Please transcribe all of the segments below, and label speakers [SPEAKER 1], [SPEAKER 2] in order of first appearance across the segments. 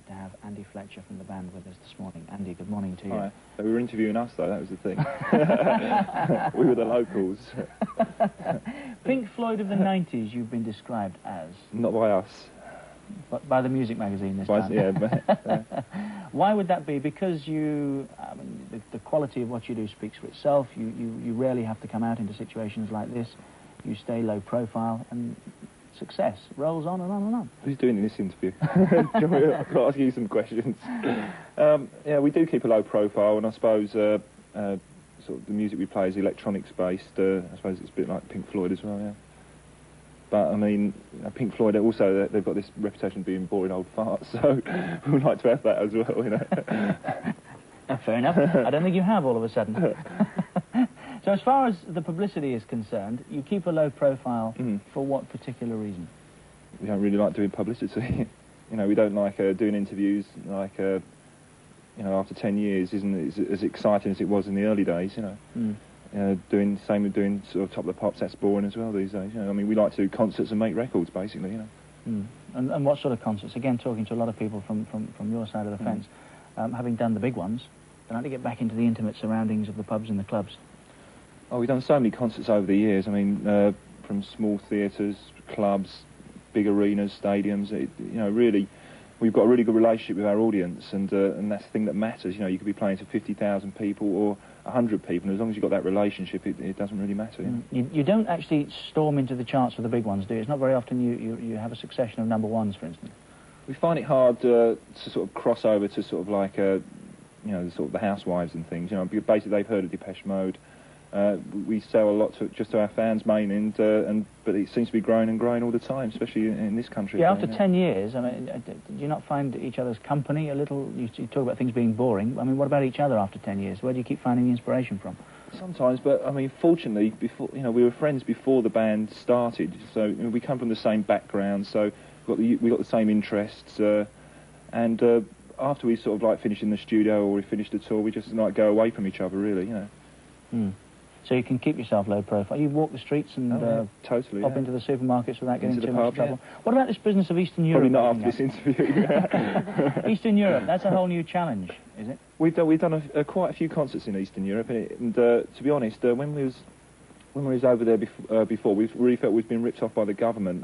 [SPEAKER 1] to have Andy Fletcher from the band with us this morning. Andy, good morning to you.
[SPEAKER 2] Hi. They were interviewing us, though, that was the thing. We were the locals.
[SPEAKER 1] Pink Floyd of the 90s, you've been described as.
[SPEAKER 2] Not by us.
[SPEAKER 1] But by the music magazine this time.
[SPEAKER 2] Yeah.
[SPEAKER 1] Why would that be? Because you, I mean, the quality of what you do speaks for itself. You rarely have to come out into situations like this. You stay low profile, and success rolls on and on and on.
[SPEAKER 2] Who's doing this interview? I can ask you some questions. Yeah, we do keep a low profile, and I suppose sort of the music we play is electronics based. I suppose it's a bit like Pink Floyd as well, yeah. But I mean, Pink Floyd also, they've got this reputation of being boring old farts, so we'd like to have that as well, you know.
[SPEAKER 1] Fair enough. I don't think you have all of a sudden. So as far as the publicity is concerned, you keep a low profile for what particular reason?
[SPEAKER 2] We don't really like doing publicity. You know, we don't like doing interviews. Like, you know, after 10 years isn't as exciting as it was in the early days. You know, same with doing sort of Top of the Pops. That's boring as well these days. You know, I mean, we like to do concerts and make records, basically. You know.
[SPEAKER 1] And what sort of concerts? Again, talking to a lot of people from your side of the fence, having done the big ones, I'd like to get back into the intimate surroundings of the pubs and the clubs.
[SPEAKER 2] Oh, we've done so many concerts over the years. I mean, from small theatres, clubs, big arenas, stadiums. You know, really, we've got a really good relationship with our audience, and that's the thing that matters. You know, you could be playing to 50,000 people or 100 people, and as long as you've got that relationship, it doesn't really matter. You know?
[SPEAKER 1] You don't actually storm into the charts for the big ones, do you? It's not very often you have a succession of number ones, for instance.
[SPEAKER 2] We find it hard to sort of cross over to sort of like, you know, sort of the housewives and things. You know, because basically they've heard of Depeche Mode. We sell a lot just to our fans mainly, but it seems to be growing and growing all the time, especially in this country.
[SPEAKER 1] Yeah, after 10 years, I mean, do you not find each other's company a little... You talk about things being boring. I mean, what about each other after 10 years? Where do you keep finding the inspiration from?
[SPEAKER 2] Sometimes, but I mean, fortunately, you know, we were friends before the band started, so you know, we come from the same background, so we got the same interests, and after we sort of like finished in the studio or we finished the tour, we just like go away from each other, really, you know.
[SPEAKER 1] So you can keep yourself low profile. You walk the streets and
[SPEAKER 2] totally,
[SPEAKER 1] pop into the supermarkets without getting too much trouble.
[SPEAKER 2] Yeah.
[SPEAKER 1] What about this business of Eastern Europe?
[SPEAKER 2] Probably not after this interview.
[SPEAKER 1] Eastern Europe, that's a whole new challenge, is it?
[SPEAKER 2] We've done quite a few concerts in Eastern Europe, and to be honest, when we was over there before, we really felt we'd been ripped off by the government.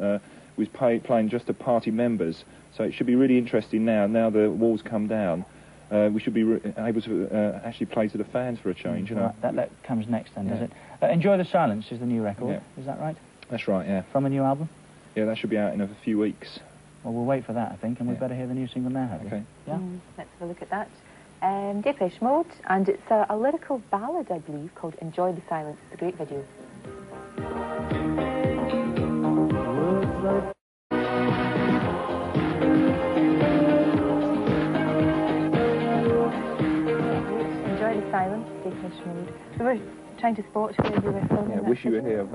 [SPEAKER 2] We was playing just to party members, so it should be really interesting now. Now the walls come down. We should be able to actually play to the fans for a change, you know.
[SPEAKER 1] Right, that comes next then, does it? Enjoy the Silence is the new record, is that right?
[SPEAKER 2] That's right, yeah.
[SPEAKER 1] From a new album?
[SPEAKER 2] Yeah, that should be out in a few weeks.
[SPEAKER 1] Well, we'll wait for that, I think, and we'd better hear the new single now, have we?
[SPEAKER 2] Okay.
[SPEAKER 1] Yeah?
[SPEAKER 3] Let's have a look at that. Depeche Mode, and it's a lyrical ballad, I believe, called Enjoy the Silence. It's a great video. Silence, Depeche Mode. We were trying to spot where you were filming.
[SPEAKER 2] Yeah, wish you were here.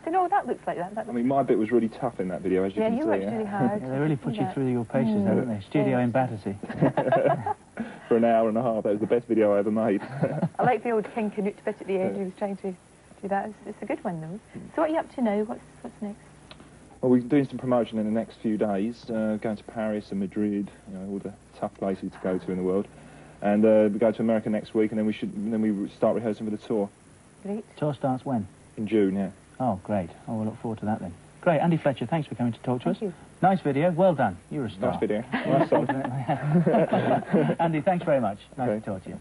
[SPEAKER 3] You know, that looks like that.
[SPEAKER 2] I mean, my bit was really tough in that video, as you can see.
[SPEAKER 3] Yeah, you worked really hard.
[SPEAKER 1] Yeah, they really put you through your paces, don't they? Studio in Battersea.
[SPEAKER 2] For an hour and a half. That was the best video I ever made.
[SPEAKER 3] I like the old King Canute bit at the end. He was trying to do that. It's a good one, though. So what are you up to now? What's next?
[SPEAKER 2] Well, we're doing some promotion in the next few days, going to Paris and Madrid, you know, all the tough places to go to in the world. And we go to America next week, and then we start rehearsing for the tour.
[SPEAKER 3] Great.
[SPEAKER 1] Tour starts when?
[SPEAKER 2] In June, yeah.
[SPEAKER 1] Oh, great. Oh, we'll look forward to that then. Great. Andy Fletcher, thanks for coming to talk to us.
[SPEAKER 3] Thank you.
[SPEAKER 1] Nice video. Well done. You're a star.
[SPEAKER 2] Nice video. Nice song.
[SPEAKER 1] Andy, thanks very much. Nice to talk to you.